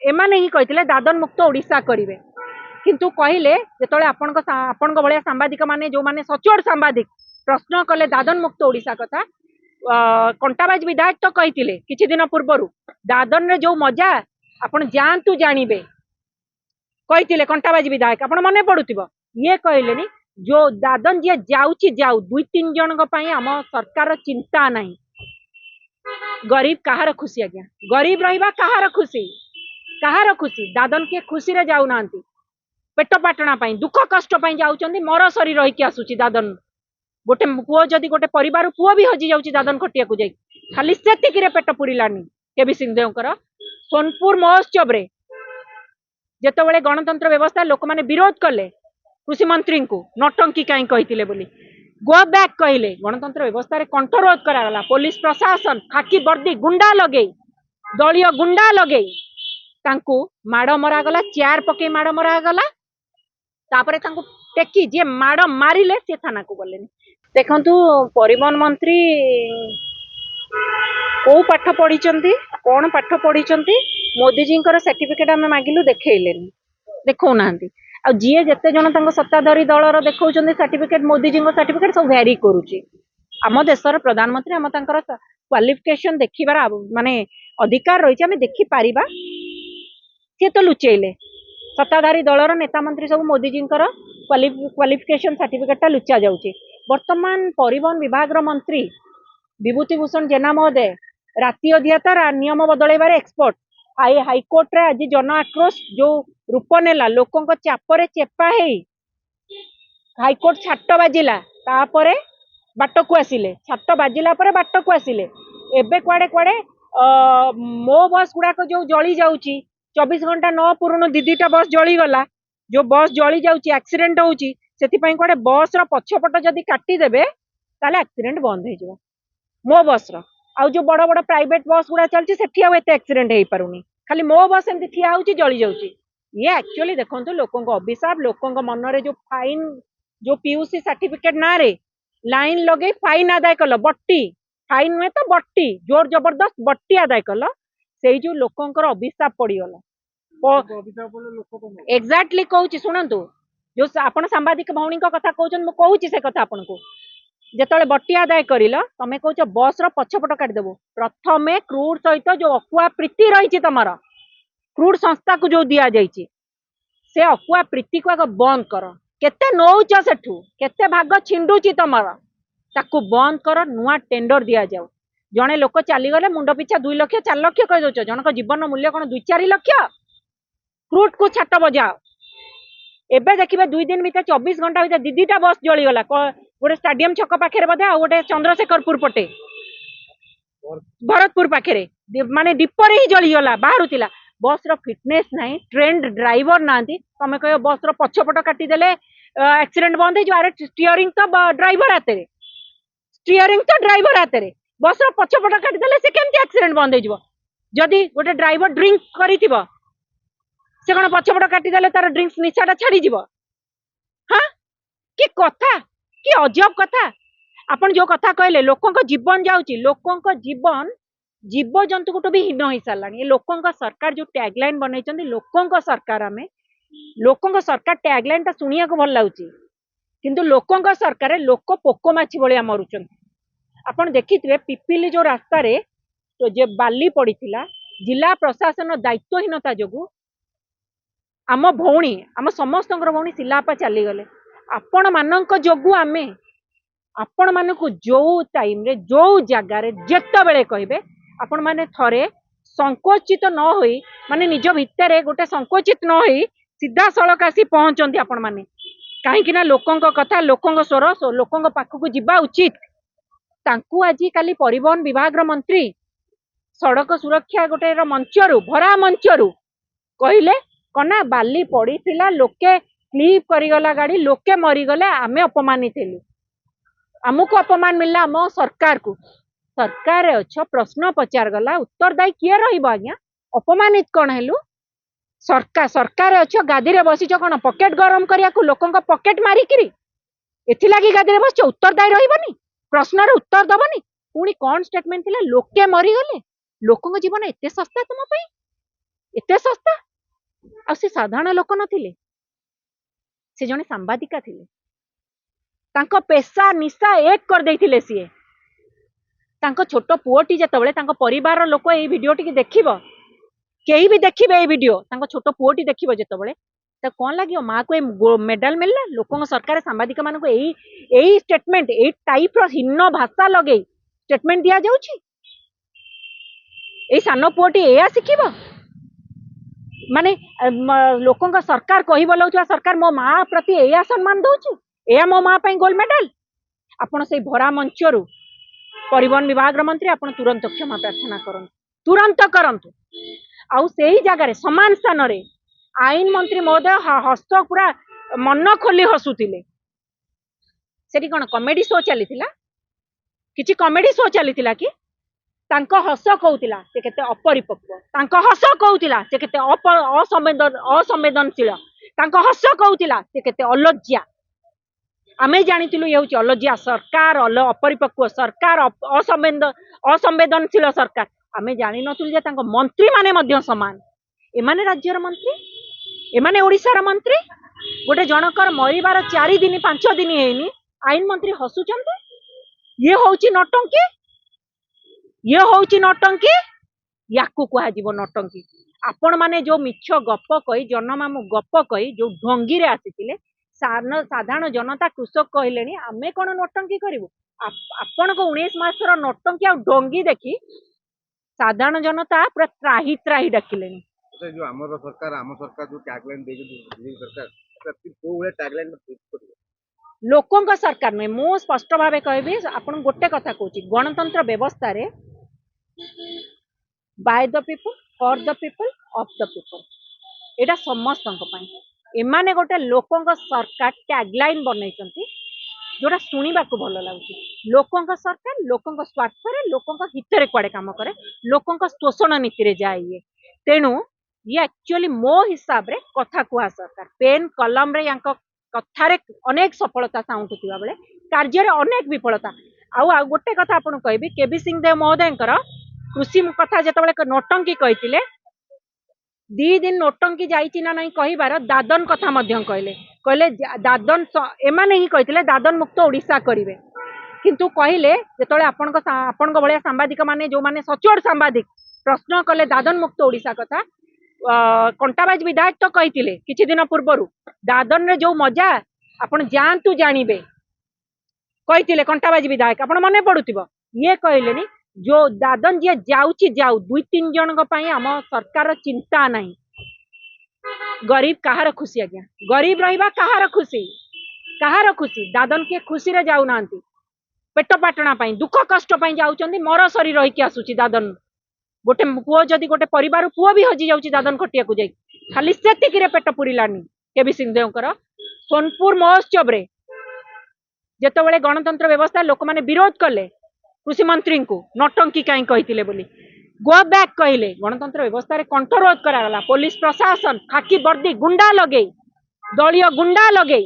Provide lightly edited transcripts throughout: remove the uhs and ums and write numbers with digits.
एमाने ही कहते दादन मुक्त ओडिशा करेंगे किंतु कहले जो आपण भाया सांबादिक माने जो माने सचोट सांबादिक प्रश्न कले दादन मुक्त ओडिशा कथा कंटाबाज विधायक तो कही किछि दिन पूर्व दादन रे जो मजा आपण जानतु जानिबे कही कंटाबाज विधायक आपण मने पड़ुथिबो ये कहले जो दादन जी जाउची जाऊ दुई तीन जन आम सरकार चिंता नहीं गरीब कहार खुशी आज्ञा गरीब रहिबा कहार खुशी दादन के खुशी रे जाऊ नांती पेट पाटना दुख कष्ट जाउचंदी मर सरी रही आसुची दादन गोटे पुओ जदि गोटे परिवार पुओ भी हजि जाउची दादन खटिया को जाई खाली सेतिक रे पेट पुरिलानी केबी सिंहदेवकर सोनपुर महोत्सव रे जेतेबेले गणतंत्र व्यवस्था लोक माने विरोध कले कृषि मंत्री को नटंकी कहीं कही बोली गो बैक कहले गणतंत्र व्यवस्था रे कंठरोध करागला पुलिस प्रशासन खाकी वर्दी गुंडा लगे दलीय गुंडा लगे तांकू माड़ मरागला चेयर पके माड़ मरागला तापरे तांकू टेकी जे माड़ मारिले से थाना को गले देखंतु परिवहन मंत्री को पाठ पढ़ी कौन पाठ पढ़ी मोदी जी सर्टिफिकेट आम मागिलु देखले देखौ नांती आ जी जेते जन तंग सत्ताधारी दलर देखौ सर्टिफिकेट मोदी जी सर्टिफिकेट सब भैरी करुच्ची आम देशर प्रधानमंत्री आम तंकर क्वालिफिकेशन देखिबार माने अधिकार रही आम देखि पारिबा सी तो लुचेले सत्ताधारी दलर नेता मंत्री सब मोदी जी क्वालिफिकेशन सर्टिफिकेट लुचा जाउची वर्तमान परिवहन विभाग मंत्री विभूति भूषण जेना महोदय राति अधियातार नियम बदलैबार एक्सपर्ट हाईकोर्ट रे आज जन आक्रोश जो रूप नेला लोकों चापरे चेपा है हाईकोर्ट छाट बाजिला तापरे बाट को आसिले छाट बाजिला परे बाट को आसिले एबे कुआडे कुआडे मो बस गुड़ाक जो जली जाउची 24 घंटा न पूर्ण दीदीटा बस जली गला जो बस जली जाउची एक्सीडेंट होउची सेति पई कुआडे बस रो पछपट जदी काटी देबे ताले एक्सीडेंट बंद हो जिवो मो बस रो आ जो बड़ बड़ प्राइवेट बस गुड़ा चलती सेठी आ एते एक्सीडेंट हो पारुनी खाली मो बस एमती ठिया होउची जली जाउची ये एक्चुअली देखो लोकों अभिशाप लोकों मन रे जो फाइन जो पीयूसी सर्टिफिकेट ना रे लाइन लगे फाइन आदाय कल बट्टी फाइन नुहे तो बट्टी जोर जबरदस्त बट्टी आदाय कल से जो लोकों अभिशाप पड़गला एक्जाक्टली कहूँ शुणु जो आपण सांबादिक भौणी कथा कहते कहूँ से कथा आपन को जिते बट्टी आदाय कर तुम कह बस रछपट काटिदेव प्रथमे क्रूड सहित जो अकुआ प्रीति रही तुम क्रूड संस्था को जो दि जाइए से अकुआ प्रीति को आग बंद कर केते नौच सेठू केते भाग छिंडुची तुम ताकू बंद कर नुआ टेंडर दि जाऊ जड़े लोक चलीगले मुंड पिछा 2 लाख 4 लाख कह दौ जनक जीवन मूल्य कौन 2-4 लाख क्रूड को छाट बजाओ एबे देखिए 2 दिन भीतर 24 घंटा भीतर दीदीटा बस जलीगला गोटे स्टाडियम छक पाखे बोधे आ गोटे चंद्रशेखरपुर पटे भरतपुर पाखे माने दीपर ही जलीगला बाहर बस रो फिटनेस नहीं ट्रेंड ड्राइवर ना तुम कह बस रो पछपट काटिदेले एक्सीडेंट बंद हो अरे स्टीयरिंग तो ड्राइवर हाथ रे बस रो पछपट काटिदेले से केमती एक्सीडेंट बंद हो जदि गोटे ड्राइवर ड्रिंक करिथिबो से कौन पछपट काटिदेले तार ड्रिंक्स निशाटा छाड़ी जीव हाँ कि कथा कि अजब कथा आपण जो कथा कहले लोकों जीवन जाउची लोकों जीवन जीव जंतु को भी हीन हो सारा लोकों सरकार जो टैगलाइन बन लोकों सरकार आम लोकों सरकार टैगलाइन टा शुणिया को भल लगुच किंतु लोकों सरकार लोक पोकमाछी भाया मरुंट आपड़ देखिए पिपिली जो रास्ता रे तो जे बाली पड़ीला जिला प्रशासन दायित्वहीनता जो आम भौणी आम समस्त भौणी सिलापा चलीगले आपण मानक जोगु आमे आपण मानक जो टाइम रे जो जगार जेत बेले कहे आपण माने थरे संकोचित न होई माने निज भितर गोटे संकोचित न होई सीधा सड़क आसी पहुंचती आपण माने कहीं लोकों कथा लोकों स्वर लोकों पाखक जीवा उचित तांकू आज काली परिवहन विभाग मंत्री सड़क सुरक्षा गोटे मंचरू भरा मंचरू कहले कना बाली पड़ी लोके क्लीप करीगला गाड़ी लोके मरीगले आमे अपमानित हेलु आमको अपमान मिलला आम सरकार को सरकार अच्छ प्रश्न पचार गला उत्तरदायी किए रहिबो आज्ञा अपमानित कौन हेलु सरकार अच्छ गादी रे बसीच कौन पकेट गरम करिया को लोकों पकेट मारिकी एथिलागी गादी रे बस उत्तरदायी रहिबनी प्रश्न उत्तर दबनी पुणी कौन स्टेटमेंट थिला लोके मरीगले लोकों जीवन एते सस्ता तुम एते सस्ता आ से साधारण लोक नथिले से जने सांबादिका थिले तांको पेशा निशा एक कर देथिले सीए तांको छोट पुओटी जेतबेले तांको परिवार लोक ए वीडियो टी देखिबो केही भी देखिबे ए वीडियो तांको छोट पुओटी देखिबो जेतबेले तो कौन लगे माँ को मेडल मिलला लोक सरकार सांबादिक मान को यही स्टेटमेंट ए टाइप रो हीन भाषा लगे स्टेटमेंट दिया जाउछि ए सान पुओटी एया शिखिबो माने लोकों सरकार कही बोलाउथवा सरकार मो माँ प्रति एया सम्मान दउछु एया मो माँ पई गोल्ड मेडल आपण से भरा मंचरु परिवहन विभाग मंत्री आपण तुरंत क्षमा प्रार्थना करंतु तुरंत करंतु आउ सेही जगह समान स्थान रे आईन मंत्री महोदय हस्त पूरा मन खोली हसुतिले सेठी कोन कॉमेडी शो चलीथिला किछि कॉमेडी शो चलीथिला कि तांको हस कहूतिला से केते अपरिपक्व तांको हस कहूतिला से केते असंवेदनशील तांको हस कहूतिला से केते अलज्जा आमे जानितिलु ये होची अलज्जा सरकार अपरिपक्व सरकार असंवेदनशील सरकार आमे जानि नथुल जे तांको मंत्री माने मध्य समान एमाने राज्यर मंत्री एमाने ओडिशार मंत्री गोटे जनकर मरिबार 4 दिन 5 दिन हेनी आईन मंत्री हसुचंते ये होची नौटंकी याकू कहा जीव नौटंकी आपण माने जो मिछ गप कही जनमामु गप कही जो ढंगी रे आसीतिले साधारण जनता कृषक कहले आमे कोन नौटंकी करिवु आपण को 19 मासर नौटंकी आ ढंगी देखी साधारण जनता पूरा त्राही त्राही डाकिलेनी जो आम सरकार जो टैगलाइन देगी सरकार को वे टैगलाइन लोकों सरकार नुहे मु स्पष्ट भाव कहबी आपण गोटे कथा कहूची गणतंत्र व्यवस्था रे by the people for the people of the people एटा समस्त एमाने गोटे लोकों सरकार टैगलाइन बनैचंती जोड़ा शुणा भल लगुच लोकों सरकार लोकों स्वार्थ लोकों हित रे कुआडे काम करे लोकों शोषण नीति रे जाए ये तेणु ये एक्चुअली मो हिसाब रे कथा कुआ सरकार पेन कलम रे यांक कथारे अनेक सफलता साउंटुवा बेले कार्य रे अनेक विफलता आउ गोटे कथा आपन कहबी केबी सिंह देव महोदयकर कृषि कथा जेतबेले नौटंकी कहितिले 2 दिन नौटंकी जाइछि ना नहीं कहिबार दादन कथा मध्यम कहले दादन एमाने ही कहितिले दादन मुक्त ओडिशा करिवे किंतु कहले जेतबेले आपनक भलिया सांबादिक माने जो माने सचोट सांबादिक प्रश्न कले दादन मुक्त ओडिशा कथा कंटाबाज विधायक तो कहितिले किछि दिन पूर्वरु दादन रे जो मजा आपण जानतु जानिबे कहितिले कंटाबाज विधायक आपण मने पडुतिबो ये कहलेनी जो दादन जे जाउची जाउ 2-3 जन पई हम सरकार चिंता नहीं गरीब कहार खुशी आज्ञा गरीब रहिबा कहार खुशी दादन के खुशी रे जाउ नांती पेट पाटना पई दुख कष्ट पई जाउचंदी मर सरी रही के आसुची दादन गोटे पुओ जदि गोटे परिवार पुओ भी हजी जाउची दादन खटिया को जाई खाली सेतिकी रे पेट पुरिलानी केबी सिंहदेवकर सोनपुर महोत्सव रे जेतबेले गणतंत्र व्यवस्था लोक माने विरोध कले कृषि मंत्री को नौटंकी कहीं कही बोली गो बैक कहले गणतंत्र व्यवस्था रे कंठरोध करागला पुलिस प्रशासन खाकी वर्दी गुंडा लगे दलीय गुंडा लगे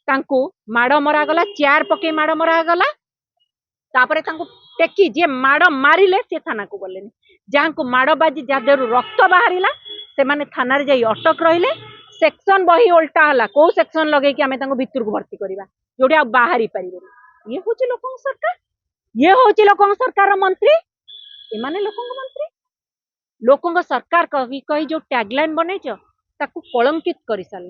तांको माड़ मरा गला चेयर पके माड़ मरा गला तापरे तांको टेकी जे माड़ मारिले से थाना को गलेनी जहां को माड़ बाजी जादेरु रक्त बाहरिला से माने थाना रे जाई अटक रहिले सेक्शन बही उल्टा हला को सेक्शन लगे कि हमें तांको भीतर को भर्ती करबा जोडी आ बाहरी परिबे ये होची लोकन सरकार ये होची लोकों सरकार मंत्री एमाने लोकों सरकार कही जो टैगलाइन बनैछ ताकू कलंकित करि सारला।